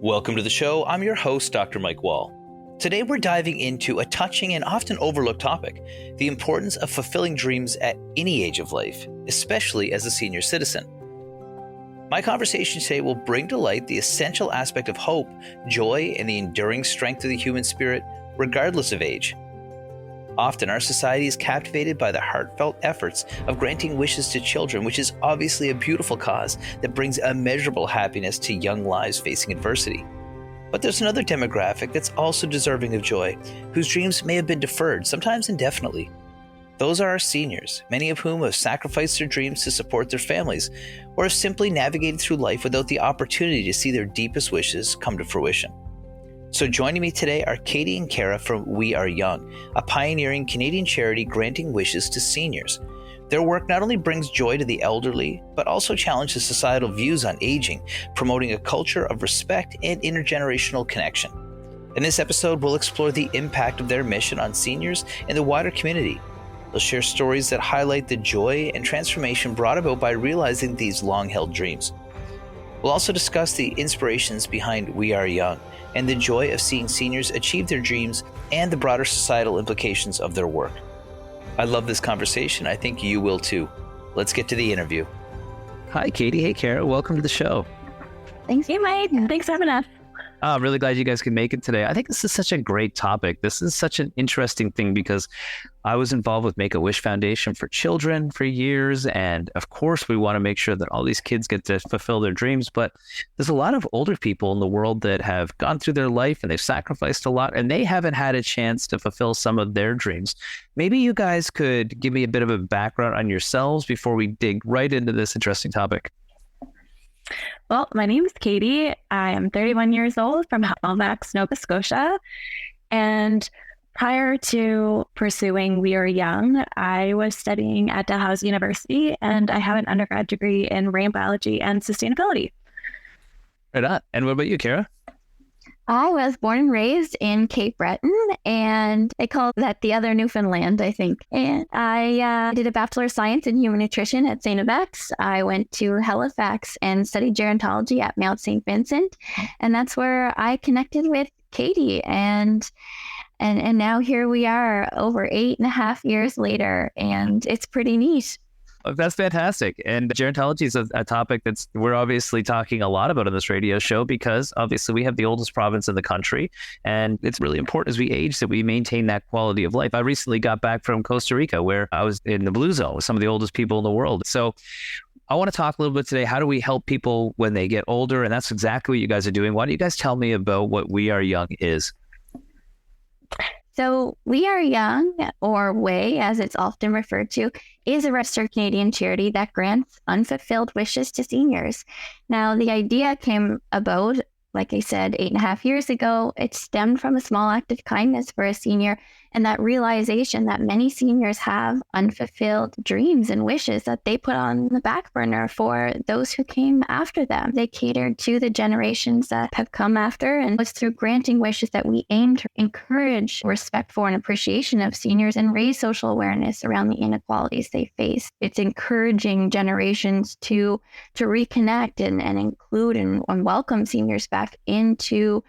Welcome to the show. I'm your host, Dr. Mike Wall. Today we're diving into a touching and often overlooked topic, the importance of fulfilling dreams at any age of life, especially as a senior citizen. My conversation today will bring to light the essential aspect of hope, joy, and the enduring strength of the human spirit, regardless of age. Often our society is captivated by the heartfelt efforts of granting wishes to children, which is obviously a beautiful cause that brings immeasurable happiness to young lives facing adversity. But there's another demographic that's also deserving of joy, whose dreams may have been deferred, sometimes indefinitely. Those are our seniors, many of whom have sacrificed their dreams to support their families, or have simply navigated through life without the opportunity to see their deepest wishes come to fruition. So joining me today are Katie and Cara from We Are Young, a pioneering Canadian charity granting wishes to seniors. Their work not only brings joy to the elderly, but also challenges societal views on aging, promoting a culture of respect and intergenerational connection. In this episode, we'll explore the impact of their mission on seniors and the wider community. They'll share stories that highlight the joy and transformation brought about by realizing these long-held dreams. We'll also discuss the inspirations behind We Are Young and the joy of seeing seniors achieve their dreams and the broader societal implications of their work. I love this conversation. I think you will too. Let's get to the interview. Hi, Katie. Hey, Cara. Welcome to the show. Thanks, Mike. Thanks for having us. I'm really glad you guys could make it today. I think this is such a great topic. This is such an interesting thing because I was involved with Make-A-Wish Foundation for children for years. And of course, we want to make sure that all these kids get to fulfill their dreams. But there's a lot of older people in the world that have gone through their life and they've sacrificed a lot and they haven't had a chance to fulfill some of their dreams. Maybe you guys could give me a bit of a background on yourselves before we dig right into this interesting topic. Well, my name is Katie. I am 31 years old from Halifax, Nova Scotia. And prior to pursuing We Are Young, I was studying at Dalhousie University, and I have an undergrad degree in marine biology and sustainability. Right on. And what about you, Cara? I was born and raised in Cape Breton, and they call that the other Newfoundland, I think. And I did a Bachelor of Science in Human Nutrition at St. FX. I went to Halifax and studied gerontology at Mount St. Vincent, and that's where I connected with Katie. And now here we are over 8.5 years later, and it's pretty neat. That's fantastic. And gerontology is a topic that's we're obviously talking a lot about on this radio show because obviously we have the oldest province in the country. And it's really important as we age that we maintain that quality of life. I recently got back from Costa Rica where I was in the Blue Zone with some of the oldest people in the world. So I want to talk a little bit today. How do we help people when they get older? And that's exactly what you guys are doing. Why don't you guys tell me about what We Are Young is? So We Are Young, or WAY as it's often referred to, is a registered Canadian charity that grants unfulfilled wishes to seniors. Now, the idea came about, like I said, 8.5 years ago. It stemmed from a small act of kindness for a senior and that realization that many seniors have unfulfilled dreams and wishes that they put on the back burner for those who came after them. They catered to the generations that have come after, and it's through granting wishes that we aim to encourage respect for and appreciation of seniors and raise social awareness around the inequalities they face. It's encouraging generations to reconnect and include and welcome seniors back into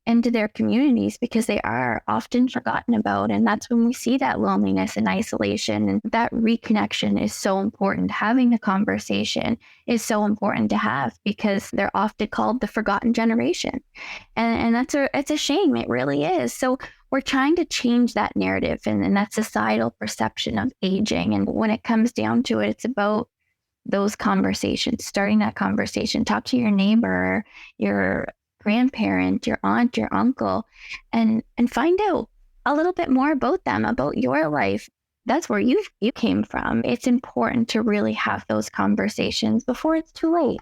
their communities because they are often forgotten about. And that's when we see that loneliness and isolation, and that reconnection is so important. Having the conversation is so important to have because they're often called the forgotten generation. And it's a shame. It really is. So we're trying to change that narrative and that societal perception of aging. And when it comes down to it, it's about those conversations, starting that conversation. Talk to your neighbor, your grandparent, your aunt, your uncle, and find out a little bit more about them, about your life. That's where you came from. It's important to really have those conversations before it's too late.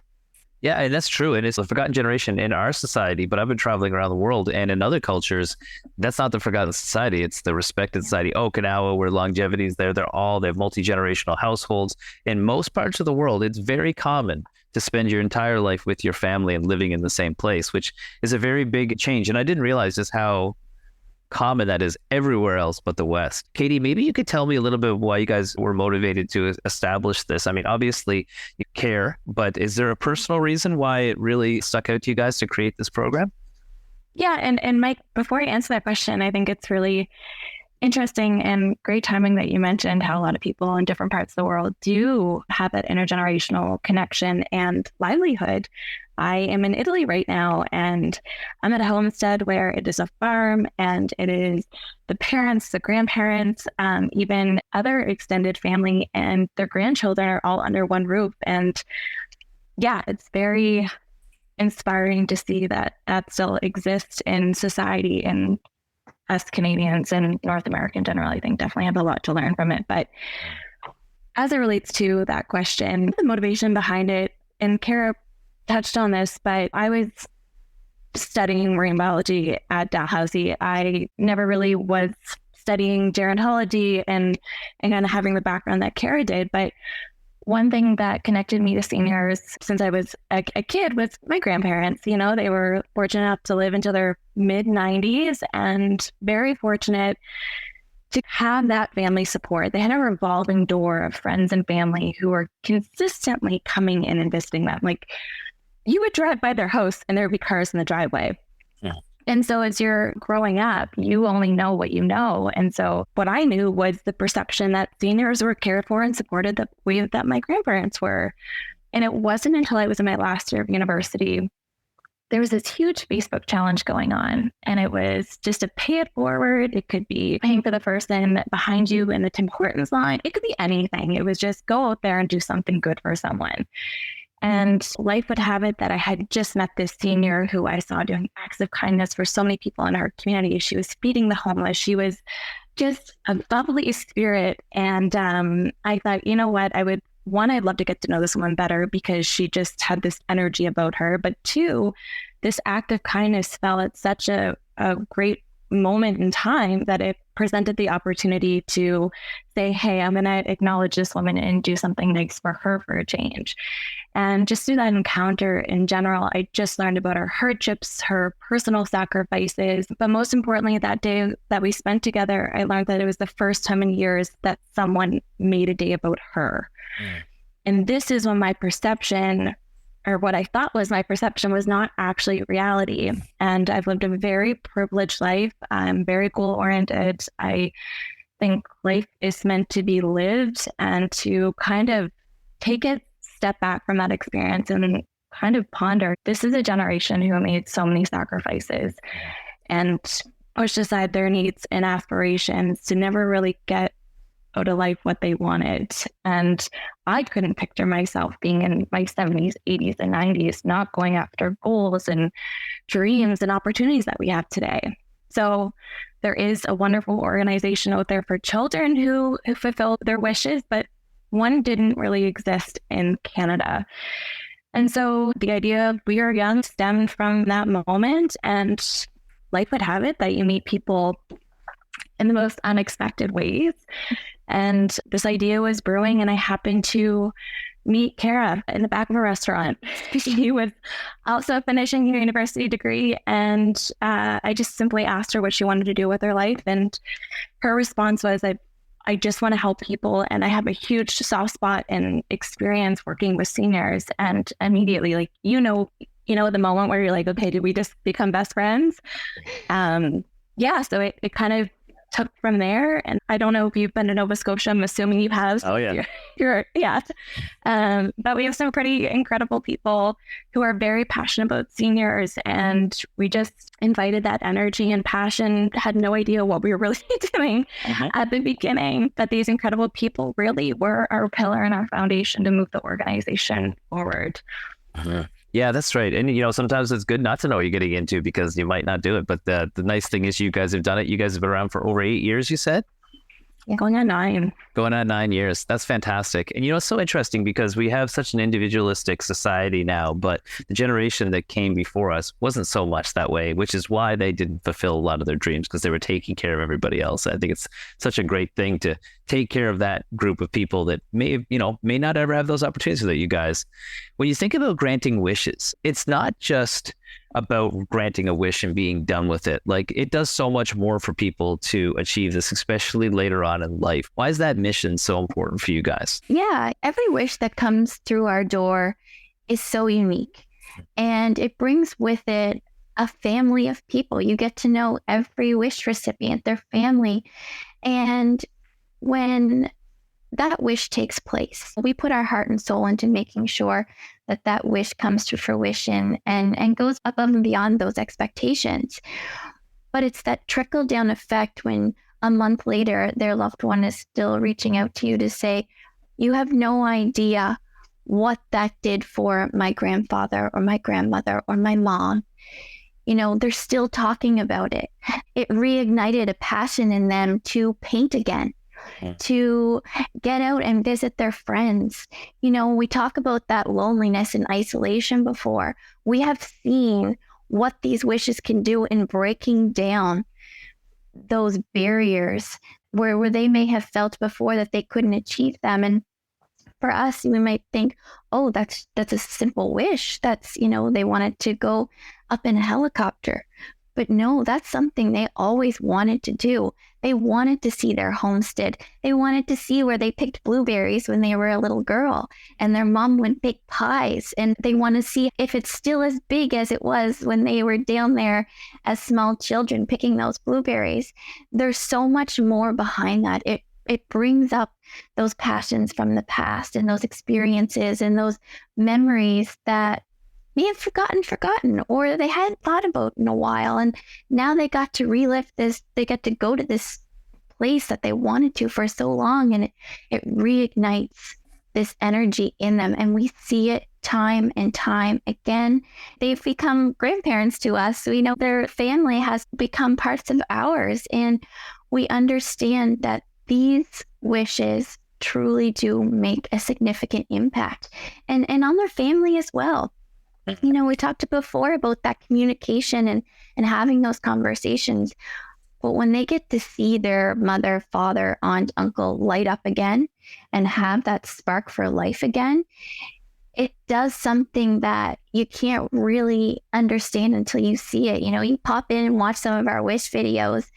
Yeah, and that's true. And it's a forgotten generation in our society, but I've been traveling around the world and in other cultures, that's not the forgotten society. It's the respected society. Okinawa, where longevity is there. They have multi-generational households. In most parts of the world, it's very common to spend your entire life with your family and living in the same place, which is a very big change. And I didn't realize just how common that is everywhere else but the West. Katie, maybe you could tell me a little bit of why you guys were motivated to establish this. I mean, obviously you care, but is there a personal reason why it really stuck out to you guys to create this program? Yeah. And Mike, before I answer that question, I think it's really interesting and great timing that you mentioned how a lot of people in different parts of the world do have that intergenerational connection and livelihood. I am in Italy right now, and I'm at a homestead where it is a farm, and it is the parents, the grandparents, even other extended family and their grandchildren are all under one roof. And yeah, it's very inspiring to see that that still exists in society, and us Canadians and North America in general, I think definitely have a lot to learn from it. But as it relates to that question, the motivation behind it, and Cara touched on this, but I was studying marine biology at Dalhousie. I never really was studying gerontology and kind of having the background that Cara did. But one thing that connected me to seniors since I was a kid was my grandparents. You know, they were fortunate enough to live into their mid-90s and very fortunate to have that family support. They had a revolving door of friends and family who were consistently coming in and visiting them. Like, you would drive by their house and there would be cars in the driveway. Yeah. And so as you're growing up, you only know what you know. And so what I knew was the perception that seniors were cared for and supported the way that my grandparents were. And it wasn't until I was in my last year of university, there was this huge Facebook challenge going on. And it was just a pay it forward. It could be paying for the person behind you in the Tim Hortons line. It could be anything. It was just go out there and do something good for someone. And life would have it that I had just met this senior who I saw doing acts of kindness for so many people in our community. She was feeding the homeless. She was just a bubbly spirit. And I thought, you know what, I'd love to get to know this woman better because she just had this energy about her. But two, this act of kindness fell at such a great moment in time that it presented the opportunity to say, hey, I'm going to acknowledge this woman and do something nice for her for a change. And just through that encounter in general, I just learned about her hardships, her personal sacrifices. But most importantly, that day that we spent together, I learned that it was the first time in years that someone made a day about her. And this is when my perception, or what I thought was my perception, was not actually reality. And I've lived a very privileged life. I'm very goal-oriented. I think life is meant to be lived, and to kind of take a step back from that experience and kind of ponder, this is a generation who made so many sacrifices and pushed aside their needs and aspirations to never really get out of life what they wanted. And I couldn't picture myself being in my 70s, 80s, and 90s, not going after goals and dreams and opportunities that we have today. So there is a wonderful organization out there for children who fulfill their wishes, but one didn't really exist in Canada. And so the idea of We Are Young stemmed from that moment, and life would have it that you meet people in the most unexpected ways. And this idea was brewing, and I happened to meet Cara in the back of a restaurant. She was also finishing her university degree, and I just simply asked her what she wanted to do with her life. And her response was, I just want to help people, and I have a huge soft spot and experience working with seniors. And immediately, like, you know, the moment where you're like, okay, did we just become best friends? So it kind of took from there. And I don't know if you've been to Nova Scotia. I'm assuming you have. Oh, yeah. But we have some pretty incredible people who are very passionate about seniors. And we just invited that energy and passion, had no idea what we were really doing at the beginning. But these incredible people really were our pillar and our foundation to move the organization forward. Yeah, that's right. And, sometimes it's good not to know what you're getting into because you might not do it. But the nice thing is you guys have done it. You guys have been around for over 8 years, you said? Yeah, going on 9. Going on 9 years. That's fantastic. And, it's so interesting because we have such an individualistic society now, but the generation that came before us wasn't so much that way, which is why they didn't fulfill a lot of their dreams, because they were taking care of everybody else. I think it's such a great thing to take care of that group of people that may not ever have those opportunities that you guys. When you think about granting wishes, it's not just about granting a wish and being done with it. Like, it does so much more for people to achieve this, especially later on in life. Why is that mission so important for you guys? Yeah, every wish that comes through our door is so unique, and it brings with it a family of people. You get to know every wish recipient, their family. And when that wish takes place, we put our heart and soul into making sure that that wish comes to fruition and goes above and beyond those expectations. But it's that trickle down effect when a month later, their loved one is still reaching out to you to say, you have no idea what that did for my grandfather or my grandmother or my mom. You know, they're still talking about it. It reignited a passion in them to paint again, to get out and visit their friends. You know, we talk about that loneliness and isolation before. We have seen what these wishes can do in breaking down those barriers where they may have felt before that they couldn't achieve them. And for us, we might think, oh, that's a simple wish. That's, you know, they wanted to go up in a helicopter. But no, that's something they always wanted to do. They wanted to see their homestead. They wanted to see where they picked blueberries when they were a little girl, and their mom would bake pies. And they want to see if it's still as big as it was when they were down there as small children picking those blueberries. There's so much more behind that. It brings up those passions from the past and those experiences and those memories that they had forgotten, or they hadn't thought about in a while. And now they got to relive this. They get to go to this place that they wanted to for so long. And it reignites this energy in them. And we see it time and time again. They've become grandparents to us. We know their family has become parts of ours. And we understand that these wishes truly do make a significant impact and on their family as well. You know, we talked before about that communication and having those conversations. But when they get to see their mother, father, aunt, uncle light up again and have that spark for life again, it does something that you can't really understand until you see it. You know, you pop in and watch some of our wish videos.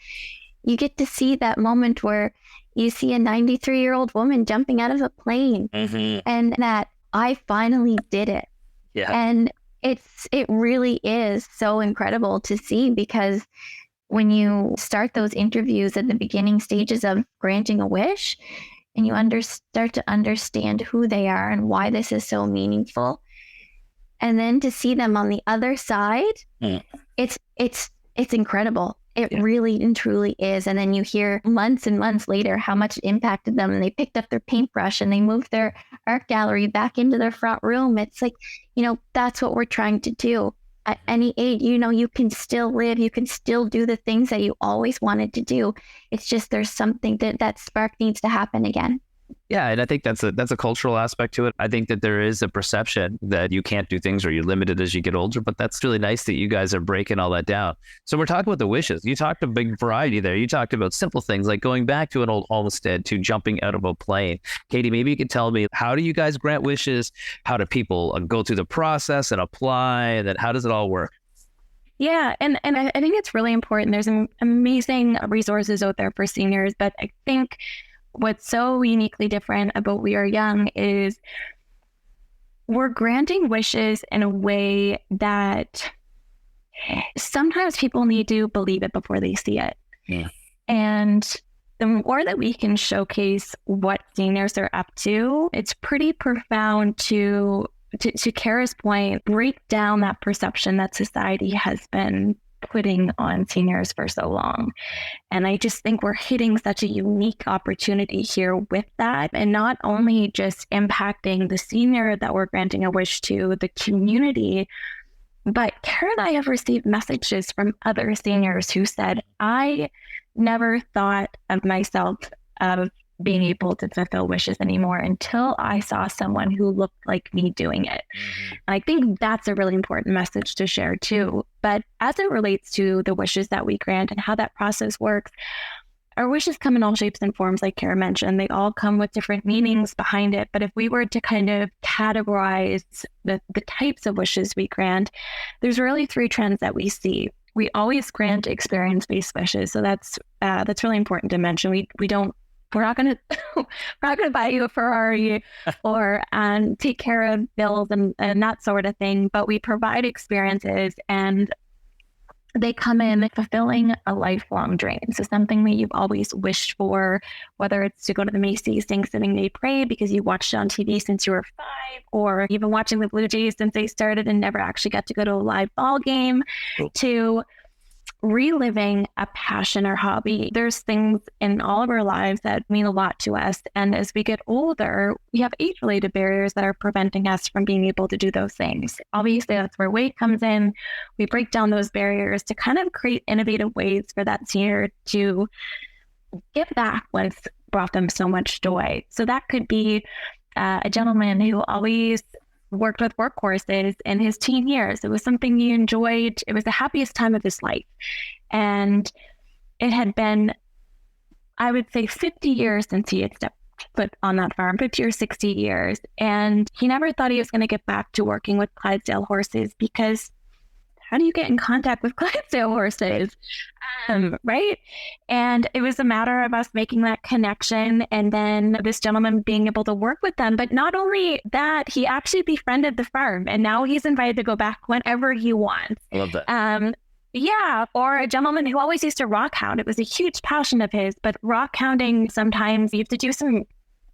You get to see that moment where you see a 93-year-old woman jumping out of a plane and that I finally did it. Yeah. And it really is so incredible to see, because when you start those interviews at the beginning stages of granting a wish and you start to understand who they are and why this is so meaningful, and then to see them on the other side, it's incredible. It really and truly is. And then you hear months and months later how much it impacted them, and they picked up their paintbrush and they moved their art gallery back into their front room. It's like, you know, that's what we're trying to do. At any age, you know, you can still live, you can still do the things that you always wanted to do. It's just there's something that spark needs to happen again. Yeah, and I think that's a cultural aspect to it. I think that there is a perception that you can't do things or you're limited as you get older, but that's really nice that you guys are breaking all that down. So we're talking about the wishes. You talked a big variety there. You talked about simple things like going back to an old homestead to jumping out of a plane. Katie, maybe you could tell me, how do you guys grant wishes? How do people go through the process and apply? And then how does it all work? Yeah, and I think it's really important. There's amazing resources out there for seniors, but I think what's so uniquely different about We Are Young is we're granting wishes in a way that sometimes people need to believe it before they see it. Yeah. And the more that we can showcase what seniors are up to, it's pretty profound to Cara's point, break down that perception that society has been putting on seniors for so long. And I just think we're hitting such a unique opportunity here with that, and not only just impacting the senior that we're granting a wish to, the community, but Cara and I have received messages from other seniors who said, I never thought of myself of being able to fulfill wishes anymore until I saw someone who looked like me doing it. And I think that's a really important message to share too. But as it relates to the wishes that we grant and how that process works, our wishes come in all shapes and forms, like Cara mentioned. They all come with different meanings behind it. But if we were to kind of categorize the types of wishes we grant, there's really three trends that we see. We always grant experience-based wishes. So that's really important to mention. We're not going to buy you a Ferrari or take care of bills and that sort of thing, but we provide experiences. And they come in fulfilling a lifelong dream. So something that you've always wished for, whether it's to go to the Macy's Thanksgiving Day Parade because you watched it on TV since you were 5, or you've been watching the Blue Jays since they started and never actually got to go to a live ball game, to reliving a passion or hobby. There's things in all of our lives that mean a lot to us. And as we get older, we have age-related barriers that are preventing us from being able to do those things. Obviously, that's where weight comes in. We break down those barriers to kind of create innovative ways for that senior to give back what's brought them so much joy. So that could be a gentleman who always worked with workhorses in his teen years. It was something he enjoyed. It was the happiest time of his life. And it had been, I would say, 50 years since he had stepped foot on that farm, 50 or 60 years. And he never thought he was going to get back to working with Clydesdale horses, because how do you get in contact with Clydesdale horses? Right? And it was a matter of us making that connection, and then this gentleman being able to work with them. But not only that, he actually befriended the farm, and now he's invited to go back whenever he wants. I love that. Yeah, or a gentleman who always used to rock hound. It was a huge passion of his, but rock hounding, sometimes you have to do some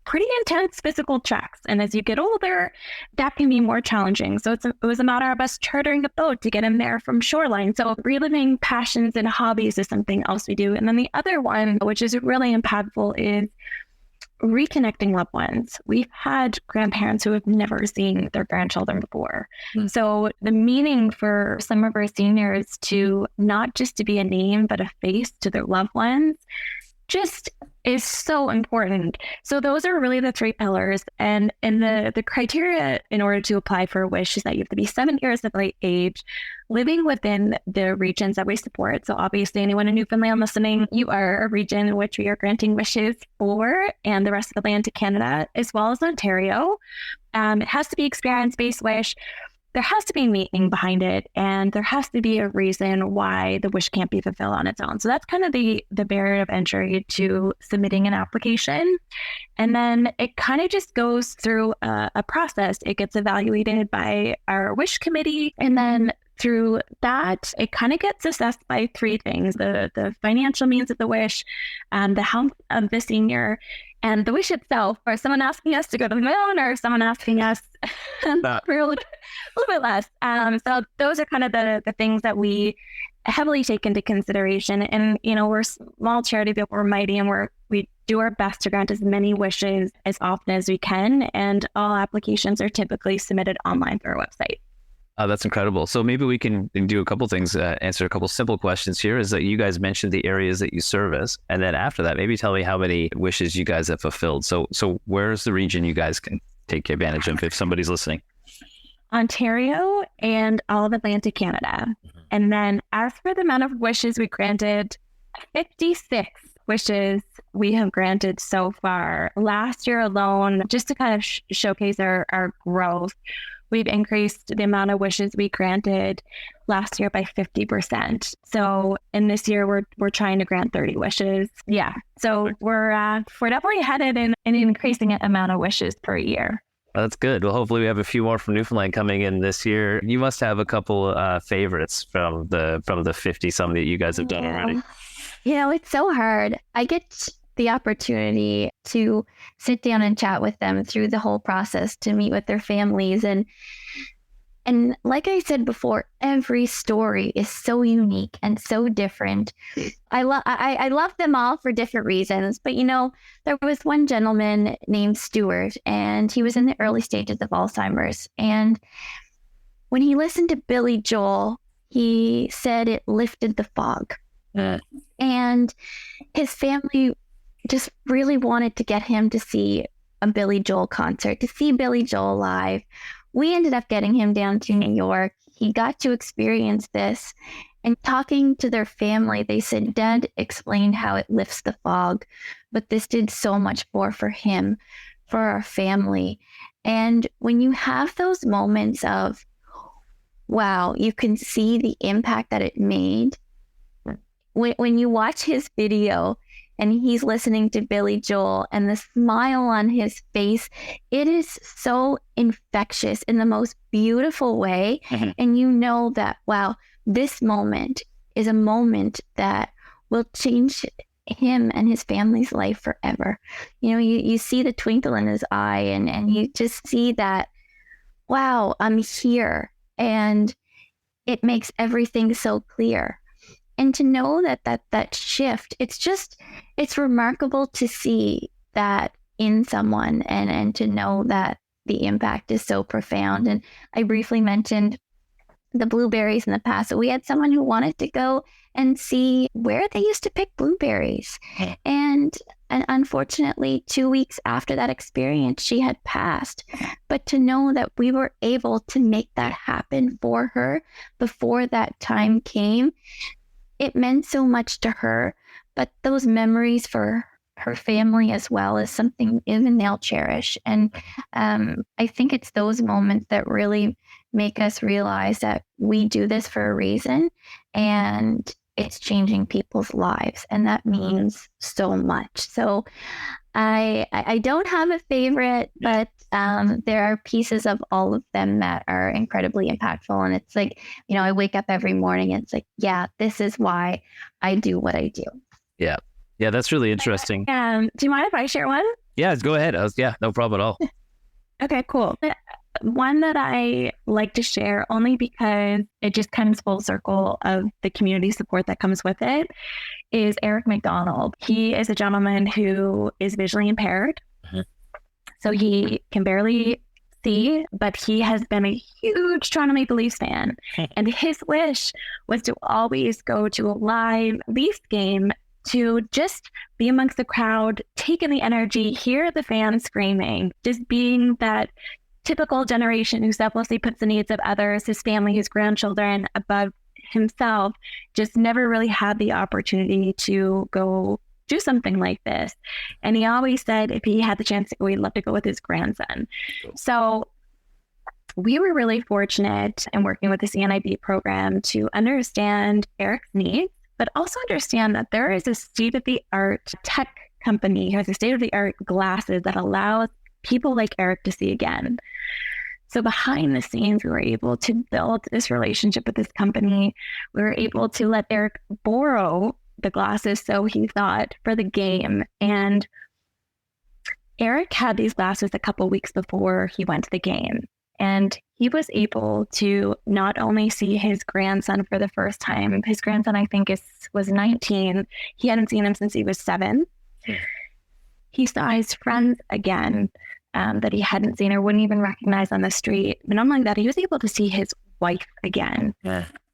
pretty intense physical tracks. And as you get older, that can be more challenging. So it was a matter of us chartering a boat to get him there from shoreline. So reliving passions and hobbies is something else we do. And then the other one, which is really impactful, is reconnecting loved ones. We've had grandparents who have never seen their grandchildren before. So the meaning for some of our seniors to not just to be a name, but a face to their loved ones just is so important. So those are really the 3 pillars. And the criteria in order to apply for a wish is that you have to be 7 years of age, living within the regions that we support. So obviously anyone in Newfoundland listening, you are a region in which we are granting wishes for, and the rest of Atlantic Canada, as well as Ontario. It has to be experience-based wish. There has to be meaning behind it, and there has to be a reason why the wish can't be fulfilled on its own. So that's kind of the barrier of entry to submitting an application. And then it kind of just goes through a process. It gets evaluated by our wish committee, and then through that, it kind of gets assessed by 3 things: the financial means of the wish, the health of the senior, and the wish itself, or someone asking us to go to the moon, or someone asking us for a little bit less. So those are kind of the things that we heavily take into consideration. And, we're a small charity, but we're mighty, and we do our best to grant as many wishes as often as we can. And all applications are typically submitted online through our website. Oh, that's incredible. So maybe we can do a couple things, answer a couple simple questions here. Is that you guys mentioned the areas that you service, and then after that, maybe tell me how many wishes you guys have fulfilled. So where's the region you guys can take advantage of if somebody's listening? Ontario and all of Atlantic Canada. And then as for the amount of wishes we granted, 56 wishes we have granted so far. Last year alone, just to kind of showcase our growth, we've increased the amount of wishes we granted last year by 50%. So in this year, we're trying to grant 30 wishes. Yeah. So we're definitely headed in an increasing amount of wishes per year. That's good. Well, hopefully we have a few more from Newfoundland coming in this year. You must have a couple favorites from the 50 some that you guys have done already. It's so hard. I get the opportunity to sit down and chat with them through the whole process, to meet with their families. And like I said before, every story is so unique and so different. I love them all for different reasons. But, there was one gentleman named Stuart, and he was in the early stages of Alzheimer's. And when he listened to Billy Joel, he said it lifted the fog. And his family just really wanted to get him to see a Billy Joel concert, to see Billy Joel live. We ended up getting him down to New York. He got to experience this, and talking to their family, they said Dad explained how it lifts the fog, but this did so much more for him, for our family. And when you have those moments of, wow, you can see the impact that it made. When you watch his video and he's listening to Billy Joel and the smile on his face, it is so infectious in the most beautiful way. Mm-hmm. And you know that, wow, this moment is a moment that will change him and his family's life forever. You see the twinkle in his eye, and you just see that, wow, I'm here. And it makes everything so clear. And to know that shift, it's remarkable to see that in someone, and to know that the impact is so profound. And I briefly mentioned the blueberries in the past. So we had someone who wanted to go and see where they used to pick blueberries. And unfortunately, 2 weeks after that experience, she had passed. But to know that we were able to make that happen for her before that time came, it meant so much to her. But those memories for her family as well is something even they'll cherish. And I think it's those moments that really make us realize that we do this for a reason, and it's changing people's lives. And that means so much. So I don't have a favorite, but there are pieces of all of them that are incredibly impactful. And it's like, I wake up every morning and it's like, yeah, this is why I do what I do. Yeah. Yeah, that's really interesting. Do you mind if I share one? Yeah, go ahead. Yeah, no problem at all. Okay, cool. One that I like to share only because it just comes full circle of the community support that comes with it is Eric McDonald. He is a gentleman who is visually impaired. So he can barely see, but he has been a huge Toronto Maple Leafs fan. And his wish was to always go to a live Leafs game, to just be amongst the crowd, take in the energy, hear the fans screaming, just being that typical generation who selflessly puts the needs of others, his family, his grandchildren above himself, just never really had the opportunity to go do something like this. And he always said if he had the chance to go, he'd love to go with his grandson. So we were really fortunate in working with the CNIB program to understand Eric's needs, but also understand that there is a state-of-the-art tech company who has a state-of-the-art glasses that allows people like Eric to see again. So behind the scenes, we were able to build this relationship with this company. We were able to let Eric borrow the glasses, so he thought, for the game. And Eric had these glasses a couple weeks before he went to the game. And he was able to not only see his grandson for the first time. His grandson, I think, was 19. He hadn't seen him since he was 7. He saw his friends again that he hadn't seen or wouldn't even recognize on the street. But not only that, he was able to see his wife again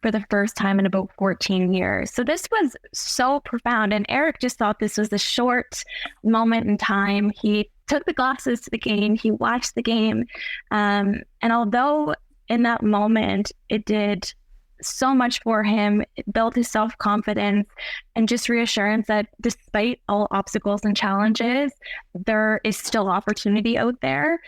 for the first time in about 14 years. So this was so profound. And Eric just thought this was a short moment in time. He took the glasses to the game. He watched the game. And although in that moment, it did so much for him, it built his self-confidence and just reassurance that despite all obstacles and challenges, there is still opportunity out there.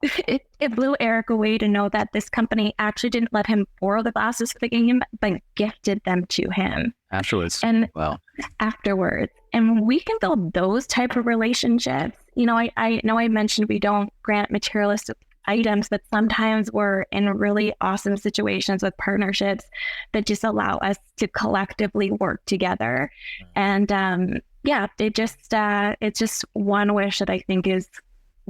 It blew Eric away to know that this company actually didn't let him borrow the glasses for the game, but gifted them to him. Afterwards. And wow. Afterwards. And we can build those type of relationships. I know I mentioned we don't grant materialistic items, but sometimes we're in really awesome situations with partnerships that just allow us to collectively work together. And it's just one wish that I think is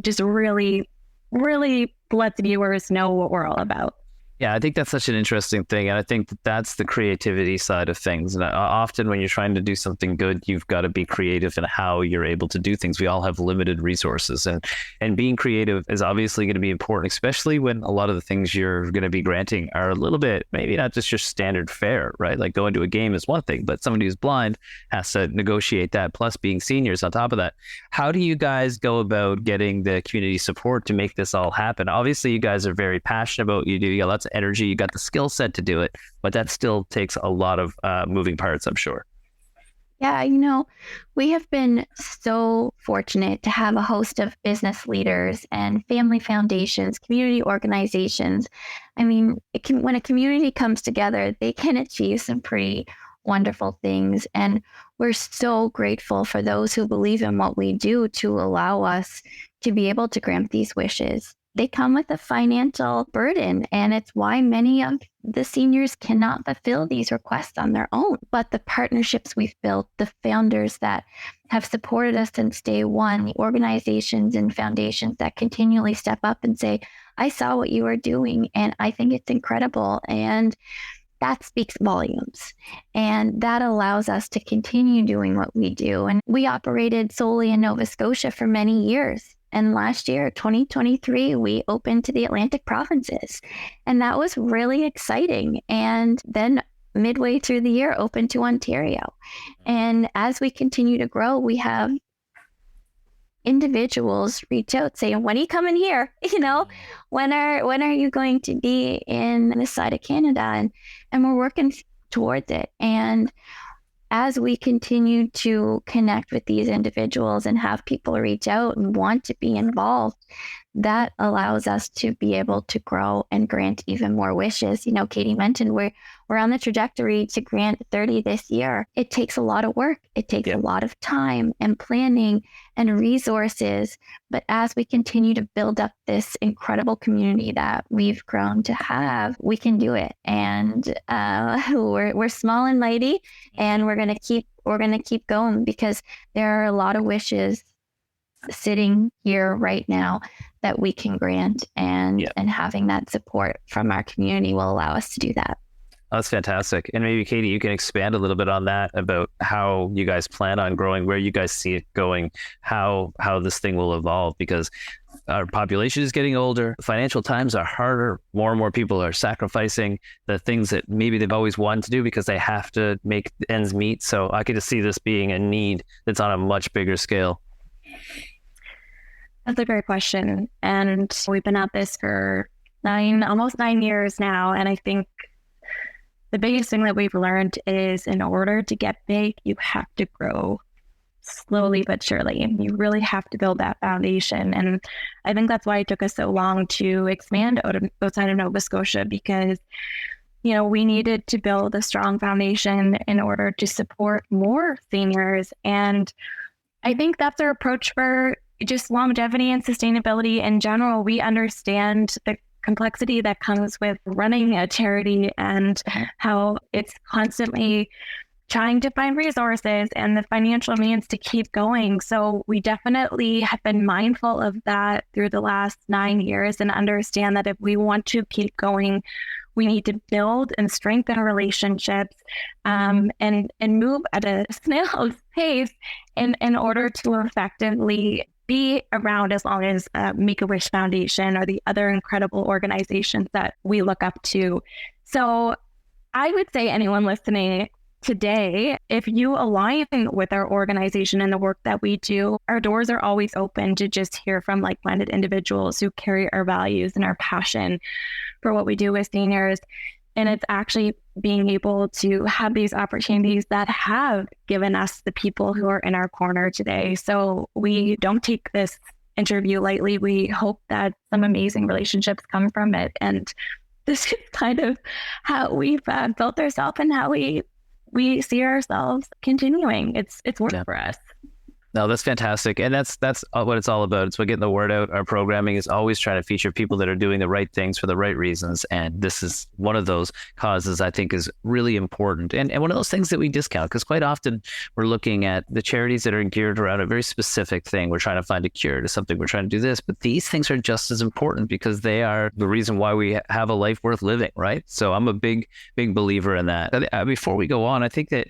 just really, really lets viewers know what we're all about. Yeah, I think that's such an interesting thing. And I think that's the creativity side of things. And often when you're trying to do something good, you've got to be creative in how you're able to do things. We all have limited resources, and being creative is obviously going to be important, especially when a lot of the things you're going to be granting are a little bit, maybe not just your standard fare, right? Like going to a game is one thing, but somebody who's blind has to negotiate that, plus being seniors on top of that. How do you guys go about getting the community support to make this all happen? Obviously, you guys are very passionate about what you do. You got lots of energy, you got the skill set to do it, but that still takes a lot of moving parts, I'm sure. Yeah, we have been so fortunate to have a host of business leaders and family foundations, community organizations. I mean, when a community comes together, they can achieve some pretty wonderful things. And we're so grateful for those who believe in what we do to allow us to be able to grant these wishes. they come with a financial burden. And it's why many of the seniors cannot fulfill these requests on their own. But the partnerships we've built, the founders that have supported us since day one, the organizations and foundations that continually step up and say, I saw what you were doing and I think it's incredible. And that speaks volumes. And that allows us to continue doing what we do. And we operated solely in Nova Scotia for many years. And last year, 2023, we opened to the Atlantic provinces. And that was really exciting. And then midway through the year, opened to Ontario. And as we continue to grow, we have individuals reach out saying, when are you coming here? When are you going to be in this side of Canada? And we're working towards it. And as we continue to connect with these individuals and have people reach out and want to be involved, that allows us to be able to grow and grant even more wishes. Katie mentioned we're on the trajectory to grant 30 this year. It takes a lot of work. It takes a lot of time and planning and resources. But as we continue to build up this incredible community that we've grown to have, we can do it. And we're small and mighty, and we're gonna keep going, because there are a lot of wishes sitting here right now that we can grant, and having that support from our community will allow us to do that. That's fantastic. And maybe Katie, you can expand a little bit on that, about how you guys plan on growing, where you guys see it going, how this thing will evolve, because our population is getting older. Financial times are harder. More and more people are sacrificing the things that maybe they've always wanted to do because they have to make ends meet. So I could just see this being a need that's on a much bigger scale. That's a great question. And we've been at this for almost 9 years now. And I think the biggest thing that we've learned is, in order to get big, you have to grow slowly but surely. And you really have to build that foundation. And I think that's why it took us so long to expand outside of Nova Scotia, because we needed to build a strong foundation in order to support more seniors. And I think that's our approach for just longevity and sustainability in general. We understand the complexity that comes with running a charity and how it's constantly trying to find resources and the financial means to keep going. So we definitely have been mindful of that through the last 9 years, and understand that if we want to keep going, we need to build and strengthen relationships, and move at a snail's pace in order to effectively be around as long as Make-A-Wish Foundation or the other incredible organizations that we look up to. So I would say anyone listening today, if you align with our organization and the work that we do, our doors are always open to just hear from like-minded individuals who carry our values and our passion for what we do with seniors. And it's actually being able to have these opportunities that have given us the people who are in our corner today. So we don't take this interview lightly. We hope that some amazing relationships come from it. And this is kind of how we've built ourselves and how we see ourselves continuing. It's worked for us. No, that's fantastic. And that's what it's all about. It's about getting the word out. Our programming is always trying to feature people that are doing the right things for the right reasons. And this is one of those causes I think is really important. And one of those things that we discount, because quite often we're looking at the charities that are geared around a very specific thing. We're trying to find a cure to something. We're trying to do this. But these things are just as important, because they are the reason why we have a life worth living, right? So I'm a big believer in that. Before we go on, I think that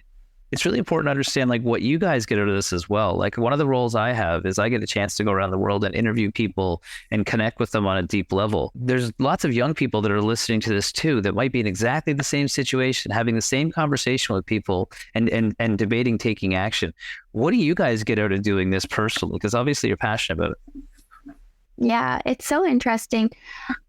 it's really important to understand like what you guys get out of this as well. Like one of the roles I have is I get a chance to go around the world and interview people and connect with them on a deep level. There's lots of young people that are listening to this too, that might be in exactly the same situation, having the same conversation with people and debating taking action. What do you guys get out of doing this personally? Because obviously you're passionate about it. Yeah, it's so interesting.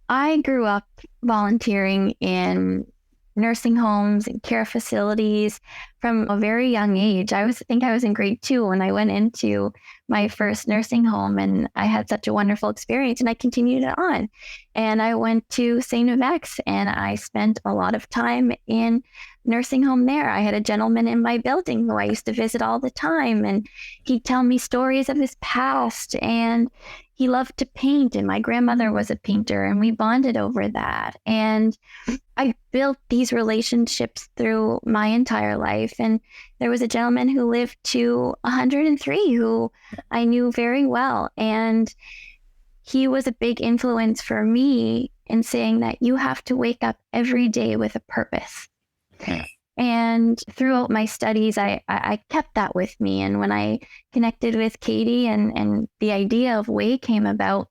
I grew up volunteering in nursing homes and care facilities from a very young age. I think I was in grade 2 when I went into my first nursing home, and I had such a wonderful experience, and I continued it on. And I went to St. Uvex, and I spent a lot of time in nursing home there. I had a gentleman in my building who I used to visit all the time, and he'd tell me stories of his past, and he loved to paint, and my grandmother was a painter, and we bonded over that. And I built these relationships through my entire life. And there was a gentleman who lived to 103 who I knew very well. And he was a big influence for me in saying that you have to wake up every day with a purpose. And throughout my studies, I kept that with me. And when I connected with Katie and the idea of Way came about,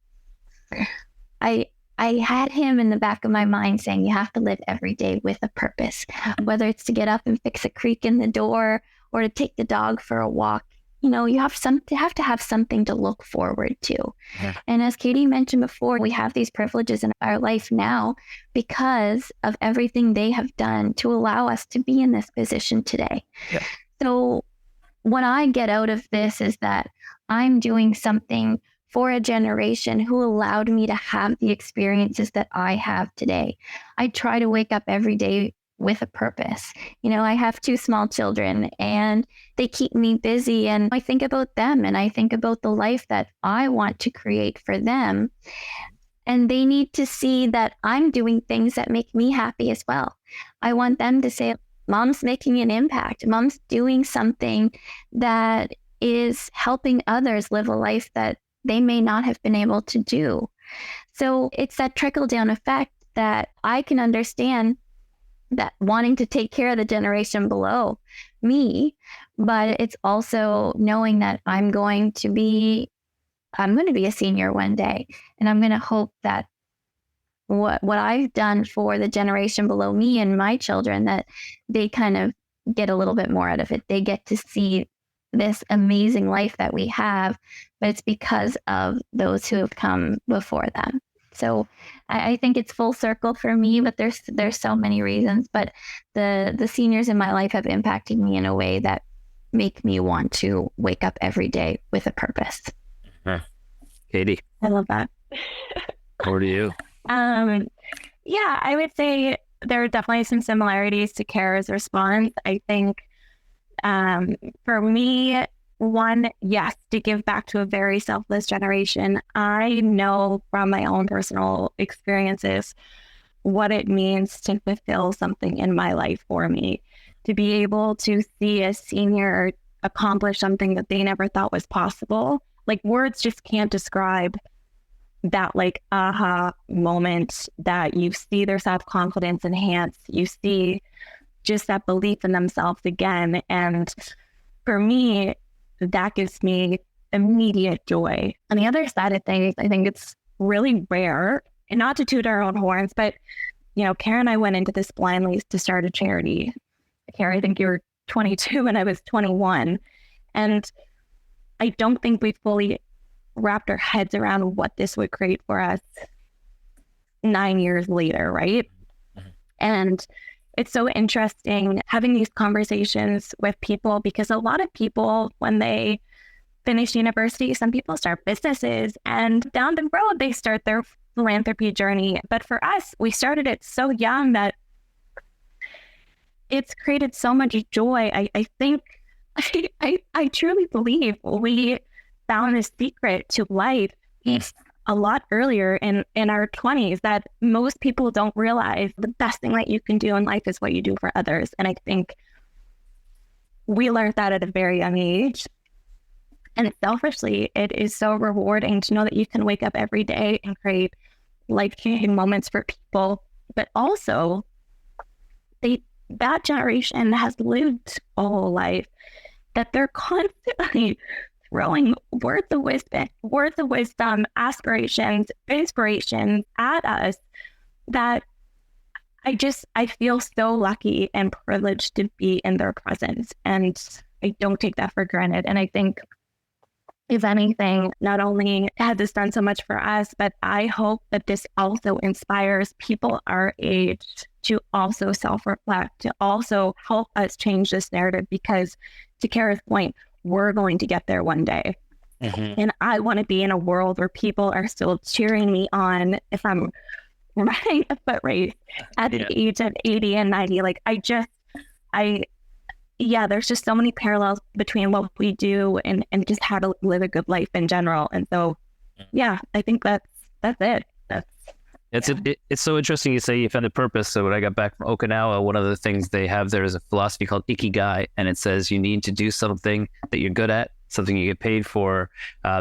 I had him in the back of my mind saying, you have to live every day with a purpose, whether it's to get up and fix a creak in the door or to take the dog for a walk. You know, you have to have something to look forward to. And as Katie mentioned before, we have these privileges in our life now because of everything they have done to allow us to be in this position today. So what I get out of this is that I'm doing something for a generation who allowed me to have the experiences that I have today. I try to wake up every day with a purpose. You know, I have 2 small children and they keep me busy, and I think about them and I think about the life that I want to create for them. And they need to see that I'm doing things that make me happy as well. I want them to say, Mom's making an impact. Mom's doing something that is helping others live a life that they may not have been able to do. So it's that trickle down effect that I can understand, that wanting to take care of the generation below me, but it's also knowing that I'm going to be a senior one day, and I'm going to hope that what I've done for the generation below me and my children, that they kind of get a little bit more out of it. They get to see this amazing life that we have, but it's because of those who have come before them. So I think it's full circle for me, but there's so many reasons. But the seniors in my life have impacted me in a way that make me want to wake up every day with a purpose. Katie, I love that. over to you. Yeah, I would say there are definitely some similarities to Cara's response. I think for me, one, yes, to give back to a very selfless generation. I know from my own personal experiences what it means to fulfill something in my life for me, to be able to see a senior accomplish something that they never thought was possible. Like, words just can't describe that, like, aha moment that you see their self-confidence enhance. You see just that belief in themselves again. And for me, that gives me immediate joy. On the other side of things, I think it's really rare, and not to toot our own horns, but, you know, Cara and I went into this blindly to start a charity. Cara, I think you were 22 and I was 21. And I don't think we fully wrapped our heads around what this would create for us 9 years later, right? And it's so interesting having these conversations with people, because a lot of people, when they finish university, some people start businesses, and down the road, they start their philanthropy journey. But for us, we started it so young that it's created so much joy. I think, I truly believe we found the secret to life a lot earlier in our 20s, that most people don't realize the best thing that you can do in life is what you do for others. And I think we learned that at a very young age. And selfishly, it is so rewarding to know that you can wake up every day and create life-changing moments for people. But also, that generation has lived a whole life, that they're constantly throwing words of wisdom, aspirations, inspirations at us, that I feel so lucky and privileged to be in their presence. And I don't take that for granted. And I think, if anything, not only has this done so much for us, but I hope that this also inspires people our age to also self-reflect, to also help us change this narrative, because to Cara's point, we're going to get there one day. And I want to be in a world where people are still cheering me on if I'm running a foot race at the age of 80 and 90. Like, there's just so many parallels between what we do and just how to live a good life in general. And so yeah, I think that's it. It's so interesting you say you found a purpose. So when I got back from Okinawa, one of the things they have there is a philosophy called Ikigai, and it says you need to do something that you're good at, something you get paid for,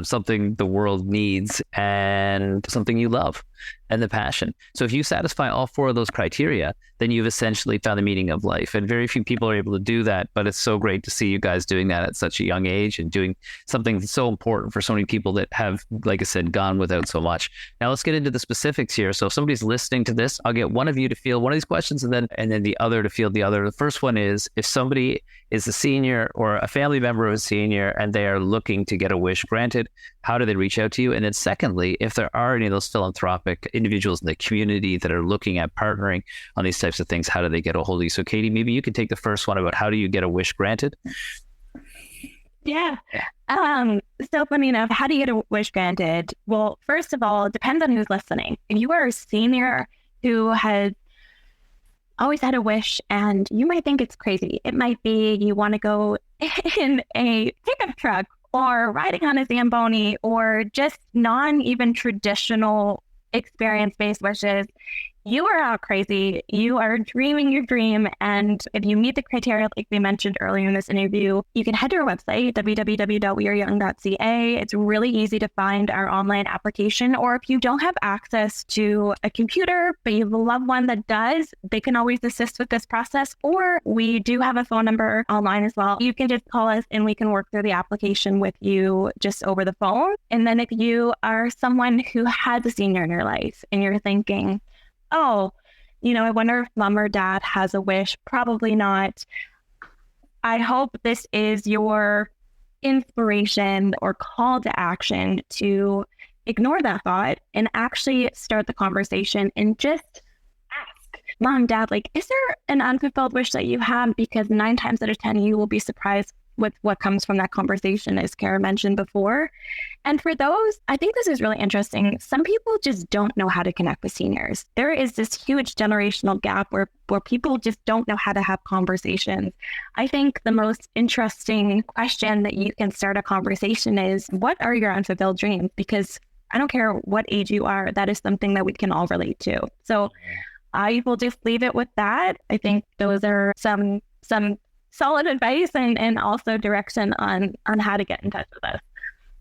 something the world needs, and something you love, and the passion. So if you satisfy all four of those criteria, then you've essentially found the meaning of life. And very few people are able to do that, but it's so great to see you guys doing that at such a young age and doing something that's so important for so many people that have, like I said, gone without so much. Now let's get into the specifics here. So if somebody's listening to this, I'll get one of you to field one of these questions and then the other to field the other. The first one is, if somebody is a senior or a family member of a senior and they are looking to get a wish granted, how do they reach out to you? And then secondly, if there are any of those philanthropic individuals in the community that are looking at partnering on these types of things, how do they get a hold of you? So Katie, maybe you could take the first one about how do you get a wish granted? Yeah. So funny enough, how do you get a wish granted? Well, first of all, it depends on who's listening. If you are a senior who has always had a wish and you might think it's crazy, it might be you want to go in a pickup truck or riding on a Zamboni or just non-even traditional experience-based wishes, you are not crazy. You are dreaming your dream. And if you meet the criteria, like we mentioned earlier in this interview, you can head to our website, www.weareyoung.ca. It's really easy to find our online application. Or if you don't have access to a computer, but you have a loved one that does, they can always assist with this process. Or we do have a phone number online as well. You can just call us and we can work through the application with you just over the phone. And then if you are someone who has a senior in your life and you're thinking, oh, I wonder if mom or dad has a wish. Probably not. I hope this is your inspiration or call to action to ignore that thought and actually start the conversation and just ask mom, dad, like, is there an unfulfilled wish that you have? Because 9 times out of 10, you will be surprised with what comes from that conversation, as Cara mentioned before. And for those, I think this is really interesting. Some people just don't know how to connect with seniors. There is this huge generational gap where people just don't know how to have conversations. I think the most interesting question that you can start a conversation is, what are your unfulfilled dreams? Because I don't care what age you are, that is something that we can all relate to. So I will just leave it with that. I think those are some solid advice and also direction on how to get in touch with us.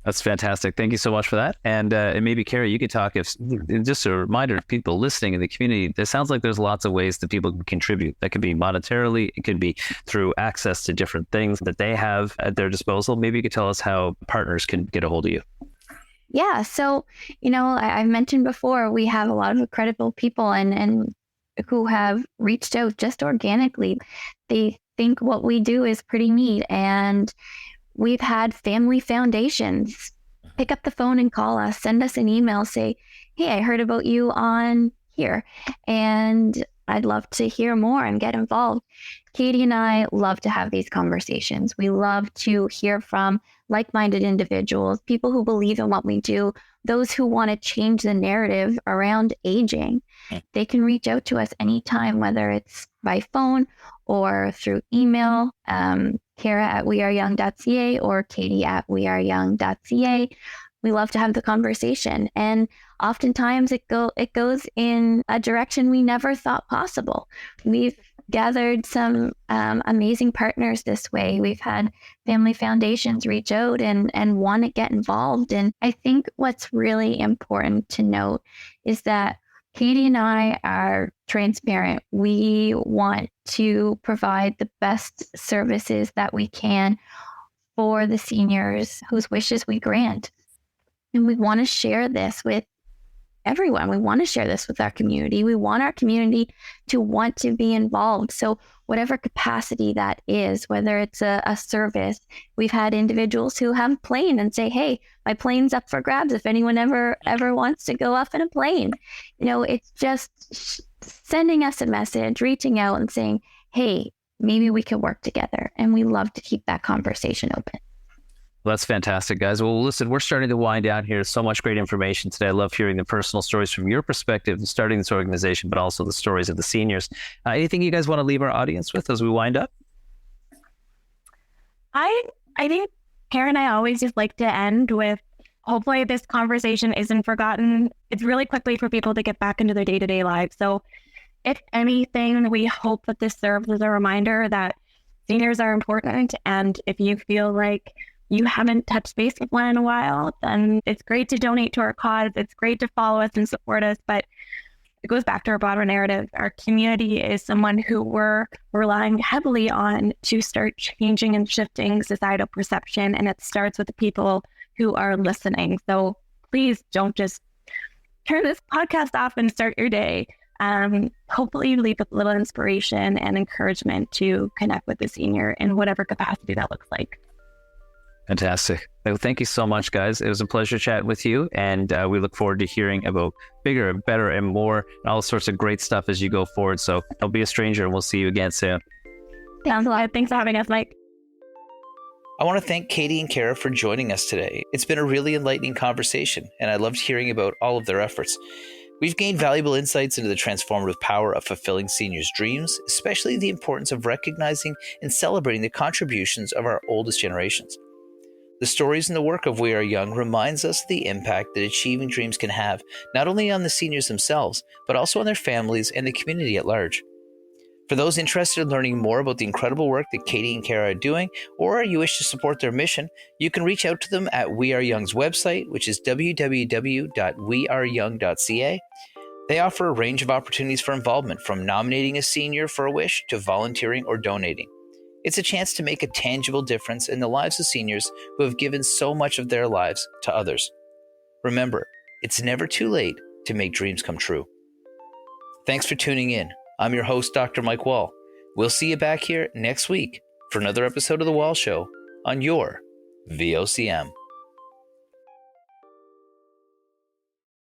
That's fantastic. Thank you so much for that. And maybe, Kerry, you could talk, if just a reminder of people listening in the community, it sounds like there's lots of ways that people can contribute. That could be monetarily, it could be through access to different things that they have at their disposal. Maybe you could tell us how partners can get a hold of you. Yeah. So, I've mentioned before, we have a lot of incredible people and who have reached out just organically. They think what we do is pretty neat. And we've had family foundations pick up the phone and call us, send us an email, say, hey, I heard about you on here and I'd love to hear more and get involved. Katie and I love to have these conversations. We love to hear from like-minded individuals, people who believe in what we do, those who want to change the narrative around aging. They can reach out to us anytime, whether it's by phone or through email, Cara at weareyoung.ca or Katie at weareyoung.ca. We love to have the conversation. And oftentimes it goes in a direction we never thought possible. We've gathered some amazing partners this way. We've had family foundations reach out and want to get involved. And I think what's really important to note is that Katie and I are transparent. We want to provide the best services that we can for the seniors whose wishes we grant. And we want to share this with everyone. We want to share this with our community. We want our community to want to be involved. So whatever capacity that is, whether it's a service, we've had individuals who have a plane and say, hey, my plane's up for grabs if anyone ever wants to go up in a plane. It's just sending us a message, reaching out and saying, hey, maybe we could work together. And we love to keep that conversation open. Well, that's fantastic, guys. Well, listen, we're starting to wind down here. So much great information today. I love hearing the personal stories from your perspective in starting this organization, but also the stories of the seniors. Anything you guys want to leave our audience with as we wind up? I think Cara and I always just like to end with hopefully this conversation isn't forgotten. It's really quickly for people to get back into their day-to-day lives. So if anything, we hope that this serves as a reminder that seniors are important. And if you feel like you haven't touched base with one in a while, then it's great to donate to our cause. It's great to follow us and support us. But it goes back to our broader narrative. Our community is someone who we're relying heavily on to start changing and shifting societal perception. And it starts with the people who are listening. So please don't just turn this podcast off and start your day. Hopefully you leave with a little inspiration and encouragement to connect with the senior in whatever capacity that looks like. Fantastic. Well, thank you so much, guys. It was a pleasure chatting with you. And we look forward to hearing about bigger and better and more and all sorts of great stuff as you go forward. So don't be a stranger, and we'll see you again soon. Thanks a lot. Thanks for having us, Mike. I want to thank Katie and Cara for joining us today. It's been a really enlightening conversation, and I loved hearing about all of their efforts. We've gained valuable insights into the transformative power of fulfilling seniors' dreams, especially the importance of recognizing and celebrating the contributions of our oldest generations. The stories and the work of We Are Young reminds us of the impact that achieving dreams can have, not only on the seniors themselves, but also on their families and the community at large. For those interested in learning more about the incredible work that Katie and Cara are doing, or you wish to support their mission, you can reach out to them at We Are Young's website, which is www.weareyoung.ca. They offer a range of opportunities for involvement, from nominating a senior for a wish to volunteering or donating. It's a chance to make a tangible difference in the lives of seniors who have given so much of their lives to others. Remember, it's never too late to make dreams come true. Thanks for tuning in. I'm your host, Dr. Mike Wall. We'll see you back here next week for another episode of The Wall Show on your VOCM.